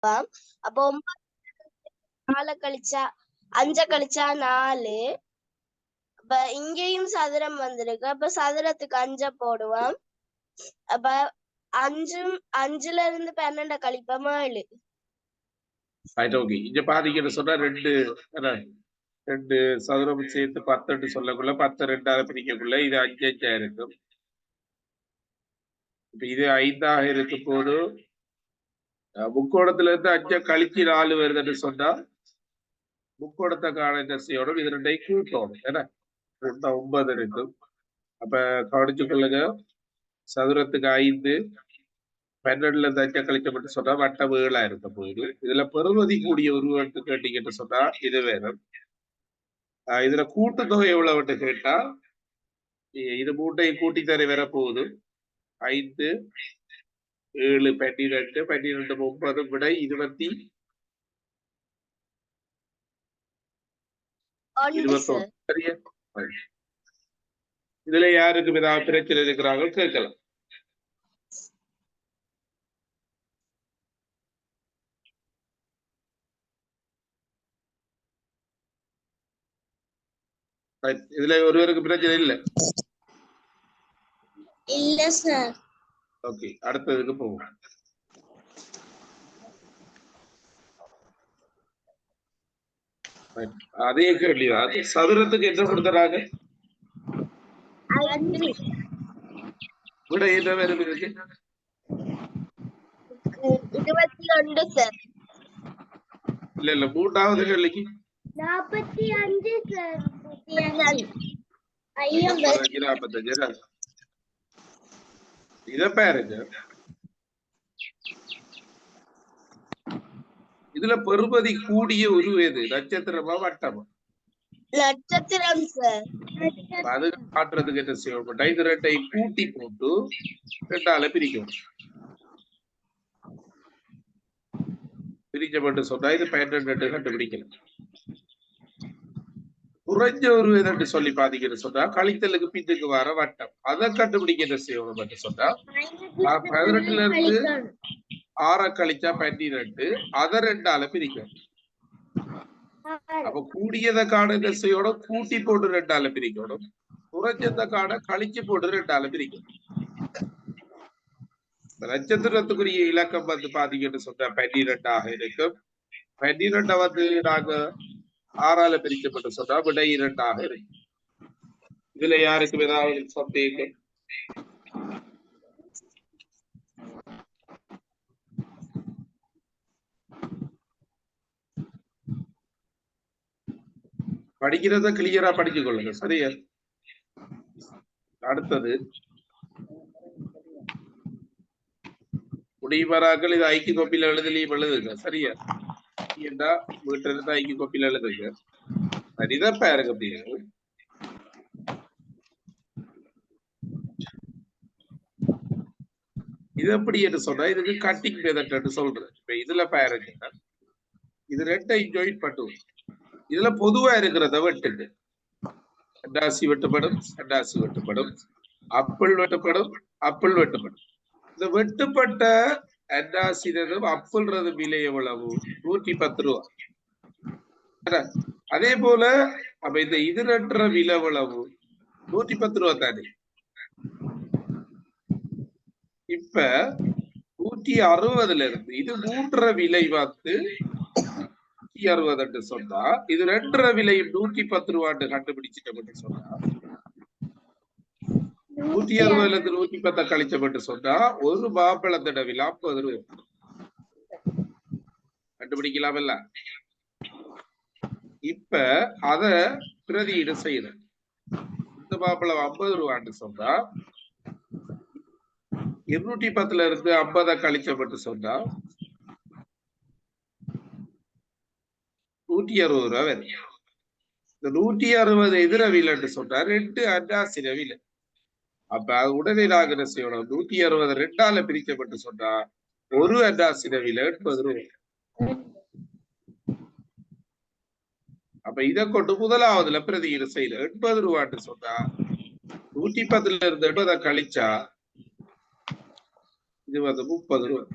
அப்போ 4 கழிச்சா 5 கழிச்சா 4. அப்ப இங்கேயும் சதுரம் வந்திருக்கு. அப்ப சதுரத்துக்கு 5 போடுவோம். அப்ப 5ல இருந்து 12 கழிப்போம் 7. இங்க பாத்தீங்கன்னு சொன்னா ரெண்டு சதுரம் சேர்த்து 10 சொல்லக்குள்ள 10 2ஆக பிரிக்கக்குள்ள இது 5 5 இருக்கும். இப்ப இது 5ஆக இருக்கும் போது முக்கோணத்துல இருந்து 5 கழிச்சு 4 வருதுன்னு சொன்னா முக்கோணத்தை காண என்ன செய்யணும், இது 2ஐயும் கூட்டணும். ஏன்னா 9 இருக்கும். அப்ப கவனிச்சு கொள்ளுங்க, சதுரத்துக்கு 5 12ல இருந்து 5 கழிக்கப்பட்டு சொன்னா வட்டம் 7ஆ இருக்க போகுது. இதுல பெறுமதி கூடிய உருவத்தை கேட்டீங்கன்னு சொன்னா இது வேணும். இதுல கூட்டுத்தொகை எவ்வளவுன்னு கேட்டா இது 3ஐயும் கூட்டி தர வர போகுது. 5 7 12 12 30 விட 21. சரியா? இதுல யாருக்கு ஏதாவது பிரச்சனை இருக்கிறாங்க கேட்கலாம். இதுல ஒருவருக்கு பிரச்சனை இல்ல? இல்ல சார். ஓகே, அடுத்ததுக்கு போவோம். அதே கேள்விதான். சதுரத்துக்கு என்ன கொடுத்துறாங்க? விட என்ன வேறு இருக்கு? 21 சார். இல்ல மூன்றாவது கேள்விக்கு 45 சார். 45. இத பாருங்க, இதுல பெறுமதி கூடிய உருவு எது? நட்சத்திரமா வட்டமா? நட்சத்திரம் சார். அது காட்டுறதுக்கு என்ன செய்யணும், இது 2ஐயும் கூட்டி போட்டு 2ஆல பிரிக்கணும். பிரிக்கப்பட்டு சொன்னா இது 12 கண்டுபிடிக்கலாம். குறைஞ்ச ஒரு எதற்கு சொல்லி பாத்தீங்கன்னு சொன்னா கழித்தலுக்கு பின்னுக்கு வர வட்டம், அதை கண்டுபிடிக்க என்ன செய்யணும் சொன்னா 18ல இருந்து 6 கழிச்சா 12, அதை 2ஆல பிரிக்கணும். அப்ப கூடியதை காண என்ன செய்யணும், கூட்டி போட்டு 2ஆல பிரிக்கணும். குறைஞ்சதை காண கழிச்சு போட்டு 2ஆல பிரிக்கணும். நட்சத்திரத்துக்குரிய இலக்கம் வந்து பாத்தீங்கன்னு சொன்னா 12ஆக இருக்கும். 12 வந்து நாங்க 6ஆல பிரிக்கப்பட்டு சொன்னா விட 2ஆக இருக்கு. இதுல யாருக்கும் ஏதாவது சந்தேகம்? படிக்கிறத கிளியரா படிச்சு கொள்ளுங்க. சரியா? அடுத்தது முடிவராக்கள் இது ஐக்கிய கோப்பில எழுதலையும் எழுதுங்க. சரியா? ஏண்டா வீட்டுல இருந்து ஐக்கிய கோப்பில எழுதுங்க. சரிதான் பாருங்க. அப்படியே இது எப்படி என்று சொன்னா இதுக்கு கட்டிங் மெத்தட் சொல்றேன். இப்ப இதுல பாருங்க, இது 2ஐயும் ஜாயின் பண்ணுவோம். இதுல பொதுவா இருக்கிறத வெட்டுங்க. அண்டாசி வெட்டுப்படும், அண்டாசி வெட்டுப்படும், அப்பிள் வெட்டுப்படும், அப்பிள் வெட்டுப்படும். இந்த வெட்டுப்பட்ட அண்டாசினதும் அப்பிள்றது விலை எவ்வளவு? 110 ரூபா. அதே போல அப்ப இந்த இது ரெண்டுற விலை எவ்வளவு? 110 ரூபா தானே. இப்ப 160ல இருந்து இது 3 விலை பார்த்து 160 சொன்னா இது 2 விலையும் 110 ரூபான்னு கண்டுபிடிச்சிட்டு சொன்னா 160ல இருந்து 110 கழிச்சப்பட்டு சொன்னா ஒரு மாம்பழத்தோட விலை 50 ரூபாய் கண்டுபிடிக்கலாம் இல்ல? இப்ப அத பிரதியீடு செய்யணும். இந்த மாம்பழம் 50 ரூபான்னு சொன்னா 210ல இருந்து 50 கழிச்சப்பட்டு சொன்னா 160 ரூபாய் வரும். இந்த 160 எதிர விலைன்னு சொன்னா 2 அண்டாசின விலை. அப்ப உடனே நாங்க என்ன செய்யணும், 160 2ஆல பிரிக்கப்பட்டு சொன்னா ஒரு அண்டாசின விலை 80 ரூபாய். அப்ப இதை கொண்டு முதலாவதுல பிரதியீடு செய்யணும். 80 ரூபான்னு சொன்னா 110ல இருந்து 80 கழிச்சா இது வந்து 30 ரூபாய்.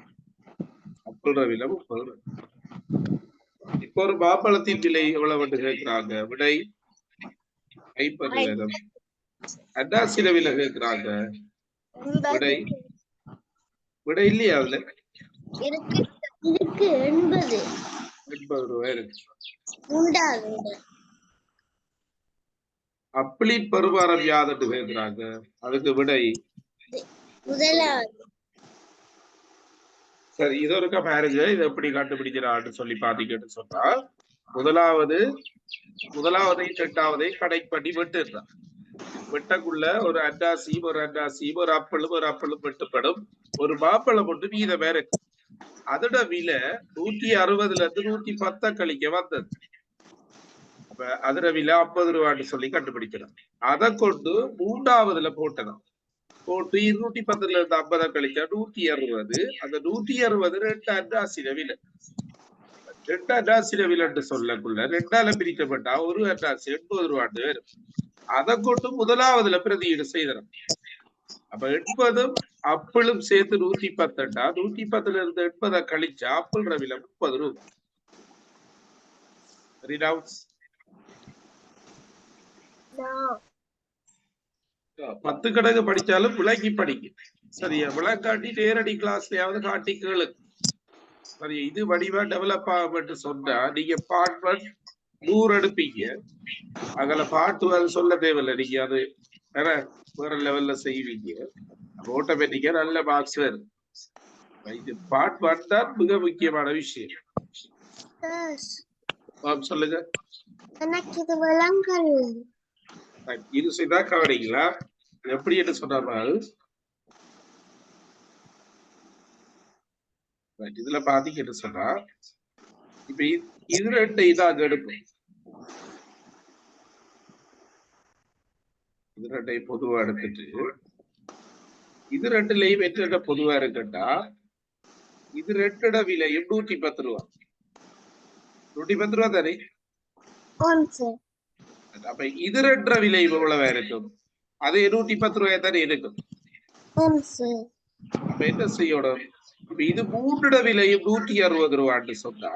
அப்புள்ற விலை 30. இப்போ ஒரு மாம்பழத்தின் விலை எவ்வளவு கேட்கிறாங்க? விடை 50 வீதம். அன்னாசில விலை கேட்கிறாங்க. விடை விடை இல்லையா அதுல? இருக்கு 80. 80 ரூபாய் இருக்கு. மூன்றாவது அப்பிளி பருவாரம் யாதுன்னு கேட்கிறாங்க. அதுக்கு விடை முதலாவது. சரி, இது ஒருக்கா பாருங்க. இதை எப்படி கண்டுபிடிக்கிறான்னு சொல்லி பாத்தீங்கன்னு சொன்னா, முதலாவதையும் 2வதையும் கனெக்ட் பண்ணி வெட்டுறான். வெட்டக்குள்ள ஒரு அன்னாசியும் ஒரு அப்பளும் வெட்டுப்படும். ஒரு மாம்பழம் ஒன்று மீதமே இருக்கு. அதோட விலை 160 இருந்து 110 கழிக்க வந்தது. அப்ப அதோட விலை 50 ரூபான்னு சொல்லி கண்டுபிடிக்கலாம். அதை கொண்டு 3வதுல போட்டலாம். போட்டு 210 இருந்து 50 கழிச்சா 160. அந்த 160 2 அன்னாசில விலை. 2 அன்னாசில விலைன்னு சொல்லக்குள்ள 2ஆல பிரிக்கப்பட்டா ஒரு அன்னாசி 80 ரூபான்னு வரும். அதை கொண்டு முதலாவதுல பிரதியீடு செய்தோம். அப்ப 80 அப்பளும் சேர்த்து 110. 110 இருந்து 80 கழிச்சா அப்பள் விலை 30 ரூபாய். 10 கணக்கு படிச்சாலும் விளக்கி படிக்கும். சரியா? விளக்காட்டி நேரடி கிளாஸ்லயாவது காட்டி கேளு. சரி, இது வடிவா டெவலப் ஆகும் சொன்னா நீங்க பார்ட் 1 100 எடுப்பீங்க. அதுல பார்ட் 2 சொல்ல தேவையில்லை. நீங்க அது வேற லெவல்ல செய்வீங்க. ஆட்டோமேட்டிக்கா நல்ல மார்க்ஸ் வரும். இது பார்ட் 1 தான் மிக முக்கியமான விஷயம். சொல்லுங்க. எனக்கு இது விளங்கல. இது செய்தா கவனிங்களா? எப்படி என்று சொன்னால் இதுல பாத்தீங்கன்னு சொன்னா, இப்ப இது 2 இதாக எடுக்கும். இது 2 பொதுவா எடுத்துட்டு இது 2லயும் என்ன பொதுவா இருக்குன்னா, இது 2 விலையும் 110 ரூபா. 110 ரூபா தானே? அப்ப இது 2 விலை எவ்வளவா இருக்கும்? அது 110 ரூபாய் தானே இருக்கும். அப்ப என்ன செய்யணும்? இப்ப இது 3 விலையும் 160 ரூபான்னு சொன்னா,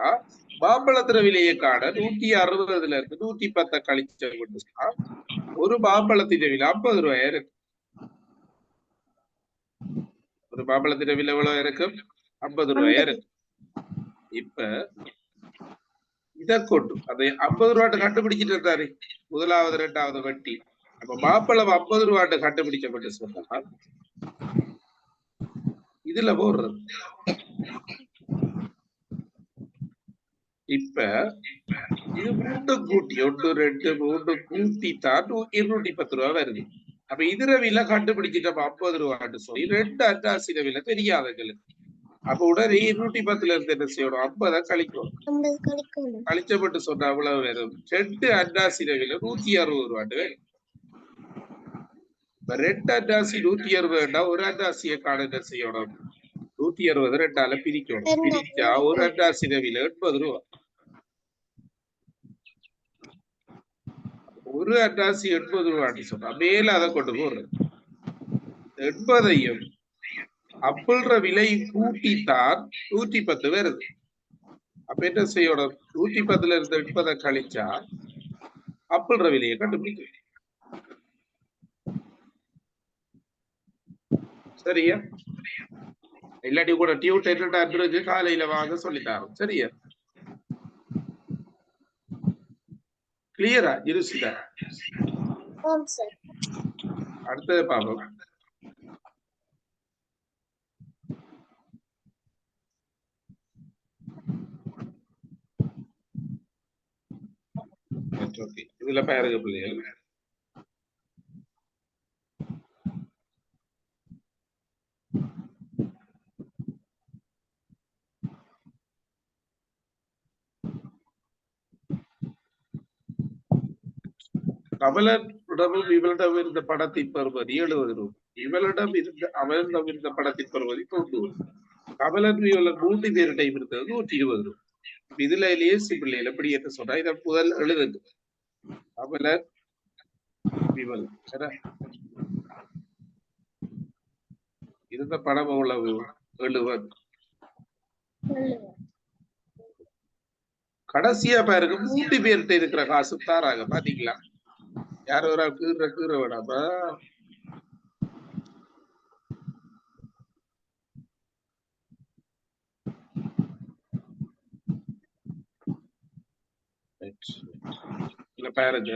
மாம்பழத்திர விலையை காண 160 இருந்து 110 கழிச்சு ஒரு மாம்பழத்தின் விலை 50 ரூபாய் இருக்கு. ஒரு மாம்பழத்தின் விலை எவ்வளவு இருக்கும்? 50 ரூபாய் இருக்கு. இப்ப இதை கொண்டு அதை 50 ரூபாட்டு கண்டுபிடிச்சிட்டு இருந்தாரு முதலாவது 2வது வட்டி. அப்ப மாம்பழம் 50 ரூபாட்டு கண்டுபிடிக்கப்பட்டு சொன்னா இதுல போடுறது. இப்ப இது 3 கூட்டி 1 2 3 கூட்டி தான் 210 ரூபாய் வருது. அப்ப இதுல விலை கண்டுபிடிச்சிட்டு 50 ரூபான்னு சொல்லி 2 அன்னாசில விலை தெரியாதங்களுக்கு. அப்ப உடனே 210 இருந்து என்ன செய்யணும்? 50 கழிக்கணும். கழிச்சப்பட்டு சொன்னா அவ்வளவு வரும். 2 அன்னாசில விலை 160 ரூபான்னு வரும். இப்ப 2 அன்னாசி 160 ஒரு அன்னாசியை காண என்ன செய்யணும்? 160 2ஆல பிரிக்கணும். பிரிச்சா ஒரு அன்னாசில விலை 80 ரூபாய். ஒரு அன்னாசி 80 ரூபான்னு சொன்னா மேல அதை கொண்டு போடுறது. 80ஐயும் அப்பள்ற விலை கூட்டித்தான் 110 வருது. அப்ப என்ன செய்யணும்? 110 இருந்து 80 கழிச்சா அப்பள்ற விலையை கண்டுபிடிக்க. சரியா? இல்லாட்டி கூட டியூட்டர் காலையில வாங்க சொல்லித்தாரோம். சரியா? கிளியரா? இருசுதா? அடுத்தது பாப்போம். இதுல பாருங்க பிள்ளைகள், கமலனிடமும் இவளிடம் இருந்த படத்தின் பருமதி 70 ரூபாய். இவளிடம் அவனிடம் இருந்த படத்தின் பருமதி 90. கமலன் இவளன் 3 பேரிடையும் இருந்தது 120 ரூபாய். இதுல லேசி பிள்ளைகள் எப்படி என்று சொன்னா இதை முதல் எழுதுங்க. கமலன் விமல் இருந்த படம் எவ்வளவு? 70. கடைசியா பாருங்க 3 பேர்கிட்ட இருக்கிற காசு தாராங்க பாத்தீங்களா? யார் ஒரு கீற வேணாமா? இல்ல பாருங்க,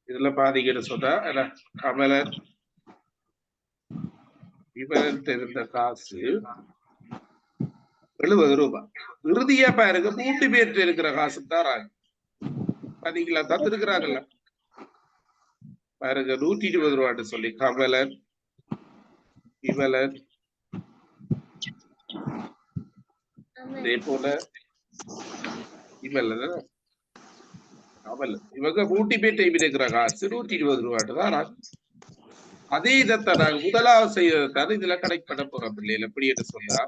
இதுல பாதிக்கிட்டு சொன்னா கமலன் விமலன் இருந்த காசு 70 ரூபாய். இறுதியா பாருங்க 3 பேர்கிட்ட இருக்கிற காசு தாராங்க பாத்தீங்களா? தந்துருக்கிறாங்கல்ல பாருங்க, 120 ரூபான்னு சொல்லி கமலன் விமலன், இதே போல இவங்க 3 பேர்கிட்ட இருக்கிற காசு 120 ரூபான்னு தான். அதே இதைத்தான் நாங்க முதலாவது செய்யறதுதான் இதுல கனெக்ட் பண்ண போறோம் பிள்ளைகள். எப்படி என்று சொன்னா,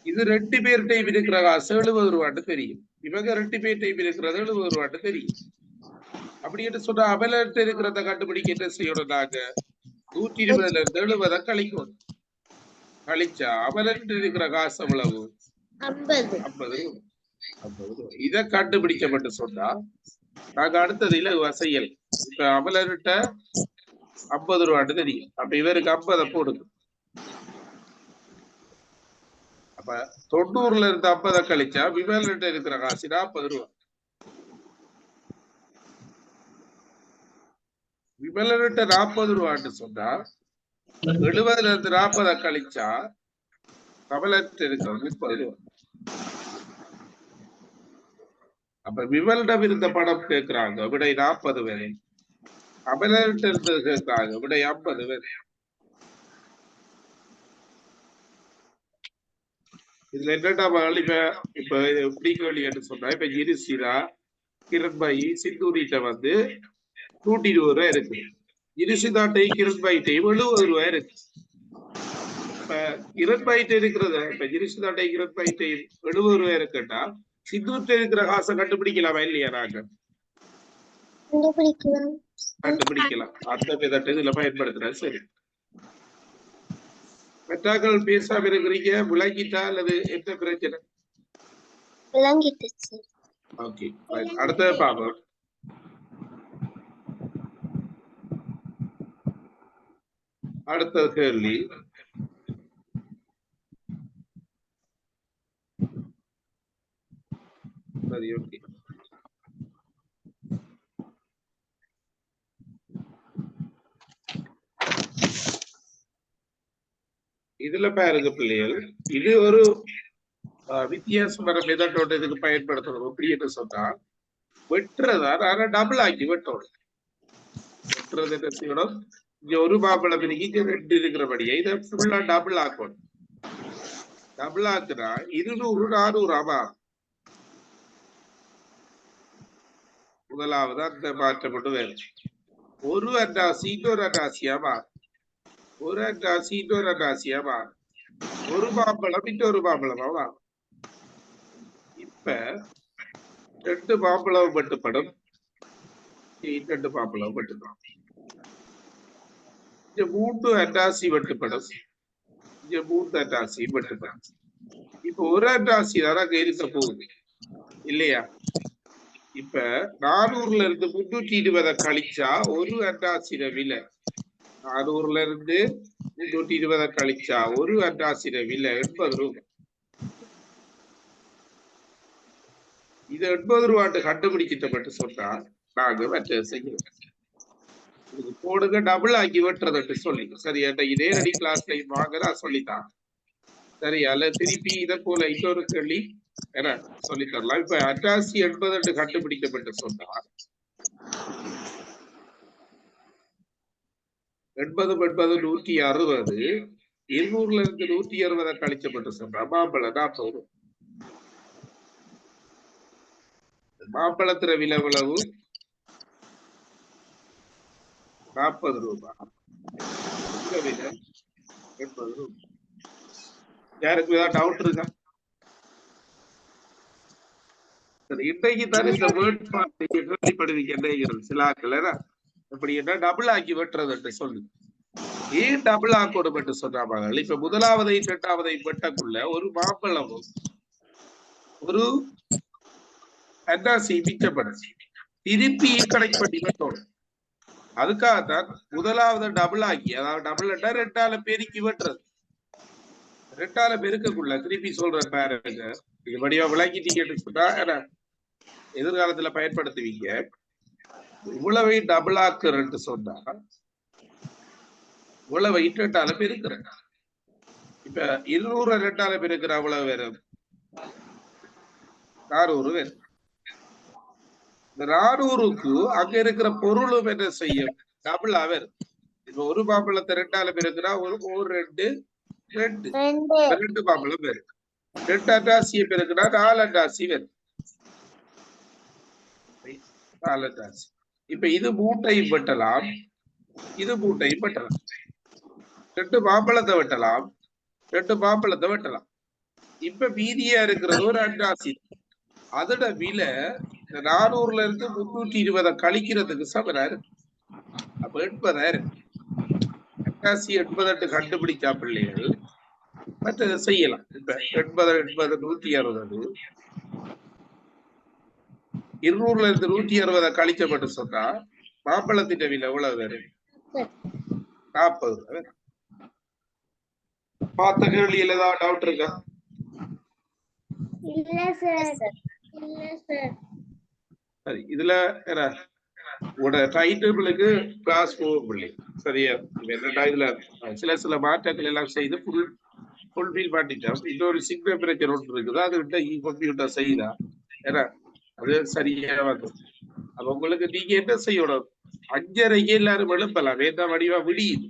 இது 2 பேர்கிட்ட இருக்கிற காசு 70 ரூபான்னு தெரியும். இவங்க 2 பேர்கிட்ட இருக்கிறது 70 ரூபான்னு தெரியும். அப்படி என்று சொன்னா அவலர்கிட்ட இருக்கிறத கண்டுபிடிக்க என்ன செய்யணும்? நாங்க 120ல இருந்து 70 கழிக்கணும். கழிச்சா அவலர்கிட்ட இருக்கிற காசு எவ்வளவு? 50 ரூபாய். இதை கண்டுபிடிக்கப்பட்டு சொன்னா நாங்க அடுத்தது இலகுவ செய்யல். இப்ப அமலர்கிட்ட 50 ரூபான்னு தெரியும். அப்ப இவருக்கு 50 போடுங்க. அப்ப 90ல இருந்து 50 கழிச்சா விமல்கிட்ட இருக்கிற காசு 40 ரூபாய். விமலர்கிட்ட 40 ரூபான்னு சொன்னா 70ல இருந்து 40 கழிச்சா கமலர்கிட்ட இருக்கிற 30 ரூபாய். அப்ப விமலிடம் இருந்த பணம் கேட்கிறாங்க, விடை 40 வரை. அமலர்கிட்ட இருந்து கேட்கிறாங்க, விடை 50 வரை. இதுல என்னடா இப்ப எப்படி கேள்வி சொன்னா, இப்ப இருசிரா கிரண்பாய் சிந்தூரிட்ட வந்து 120 ரூபாய் இருக்கு. இருசிதாட்டை கிரண்பாய்ட்டையும் 70 ரூபாய் இருக்கு. இப்ப கிரண்பாய்ட்ட இருக்கிறத இப்ப இருசிதாட்டை கிரண்பாய்ட்டையும் 70 ரூபாய் இருக்குன்னா சிந்தூர்ட்ட இருக்கிற காசை கண்டுபிடிக்கலாமா இல்லையா? நாங்க கண்டுபிடிக்கலாம். அந்த விதத்தை இதுல பயன்படுத்துற. சரி, மெட்டாக்கள் பேசாம இருக்கிறீங்க, விளங்கிட்டா அல்லது என்ன பிரச்சனை? விளங்கிட்டு. ஓகே, அடுத்த பாப்போம். அடுத்த கேள்வி, சரி ஓகே. இதுல பாருங்க பிள்ளைகள், இது ஒரு வித்தியாசமான மெத்தடோட இதுக்கு பயன்படுத்தணும். எப்படி என்று சொன்னா, வெட்டுறதா ஆனா டபுள் ஆக்கி வெட்டணும். வெட்டுறது என்ன செய்யணும்? இங்க ஒரு மாம்பழம் இருக்கு, 2 இருக்கிறபடியே இதை ஃபுல்லா டபுள் ஆக்கணும். டபுள் ஆக்குனா 200 400 ஆமா. முதலாவது அந்த மாற்றப்பட்டு வேணும். ஒரு அண்டாசி இன்னொரு அண்டாசியாமா, ஒரு அண்டாசி இன்னொரு அண்டாசியாமா, ஒரு மாம்பழம் இன்னொரு மாம்பழமாவா. இப்ப 2 மாம்பழம் வெட்டுப்படும், 2 மாம்பழம் வெட்டுப்படும். இங்க 3 அண்டாசி வெட்டுப்படும், இங்க 3 அண்டாசி வெட்டுப்படும். இப்ப ஒரு அண்டாசி தான் அங்க இருக்க போகுது இல்லையா? இப்ப 400ல இருந்து 320 கழிச்சா ஒரு அண்டாசிர விலை, 400ல இருந்து 320 கழிச்சா ஒரு அண்டாசிர விலை 80 ரூபாய். இது 80 ரூபாட்டு கண்டுபிடிக்கப்பட்டு சொன்னா நாங்க மற்ற செய்யணும். இது போடுங்க, டபுள் ஆக்கி வெட்டுறதுட்டு சொல்லி. சரி, இதே ரெடி கிளாஸ்ல வாங்கதான் சொல்லித்தான். சரி, அல்ல திருப்பி இதை போல இன்னொரு கேள்வி என்ன சொல்லி தரலாம். இப்ப அண்டாசி 80 கண்டுபிடிக்கப்பட்டு சொன்னா 80 160, 200ல இருந்து 160 கழிச்சப்பட்டு சொன்னா மாம்பழம் 40. மாம்பழத்துல விலை எவ்வளவு? 40 ரூபாய். விலை 80 ரூபாய். யாருக்கு ஏதாவது டவுட் இருக்கா? இன்றைக்கு தான் இந்த வேர்ட் கேள்விப்படுவீங்க சில ஆக்கள் இப்படி என்ன டபுள் ஆக்கி வெட்டுறது சொல்லு. ஏன் டபுள் ஆக்கணும் என்று சொன்னாங்க. இப்ப முதலாவதை இரண்டாவதை வெட்டக்குள்ள ஒரு மாம்பழமும் ஒரு அன்னாசி மிச்சப்படும். திருப்பி கனெக்ட் பண்ணி வெட்டணும். அதுக்காகத்தான் முதலாவது டபுள் ஆக்கி, அதாவது டபுள் ரெண்டால பெருக்கி வெட்டுறது. ரெண்டால பெருக்கக்குள்ள திருப்பி சொல்ற பாருங்க, இது வடிவா விளக்கிட்டீங்கன்னு சொன்னா எதிர்காலத்துல பயன்படுத்துவீங்க. இவ்வளவை டபுள் ஆக்குறேன்னு சொன்னா இவ்வளவை ரெண்டால பெருக்கிறேன். இப்ப 200 ரெண்டால பெருக்கிற அவ்வளவு வேறு 400 வேறு. இந்த 400க்கு அங்க இருக்கிற பொருளும் என்ன செய்யும்? டபுள் ஆவர். இப்ப ஒரு மாம்பழத்தை ரெண்டால பெருக்கிறா ஒரு ரெண்டு மாம்பழம் வேறு. 2 அண்டாசியை பெருக்குனா 4 அண்டாசி வேறு. 4 அண்டாசி. இப்ப இது மூட்டையும் வெட்டலாம், இது மூட்டையும் வெட்டலாம். 2 மாம்பழத்தை வெட்டலாம், 2 மாம்பழத்தை வெட்டலாம். இப்ப மீதியா இருக்கிறது ஒரு அண்டாசி. அதோட விலை 400ல இருந்து 320 கழிக்கிறதுக்கு சமனா இருக்கு. அப்ப 80,000. அண்டாசி 80 கண்டுபிடிச்சா பிள்ளைகள் மற்ற செய்யலாம். இப்ப 80 160 200ல இருந்து 160 கழிக்கப்பட்டு சொன்னா மாம்பழத்தின் விலை எவ்வளவு வேறு? 40. பார்த்த கேள்வியில் ஏதாவது டவுட் இருக்கா? இல்ல சார். சரி, இதுல உங்களோட டைட்டிலுக்கு கிளாஸ் போகவில்லை. சரியா? என்னடா இதுல சில மாற்றங்கள் எல்லாம் செய்து ஃபுல்ஃபில் பண்ணிட்டோம். இன்னொரு சிக்ன பிரச்சனை ஒன்று இருக்குது, அது விட்ட கம்ப்யூட்டர் செய்தா ஏன்னா அது சரியா வந்து. அப்ப உங்களுக்கு நீங்க என்ன செய்யணும்? 5:30 எல்லாரும் எழுப்பலாம். வேண்டாம் வடிவா விடியுது.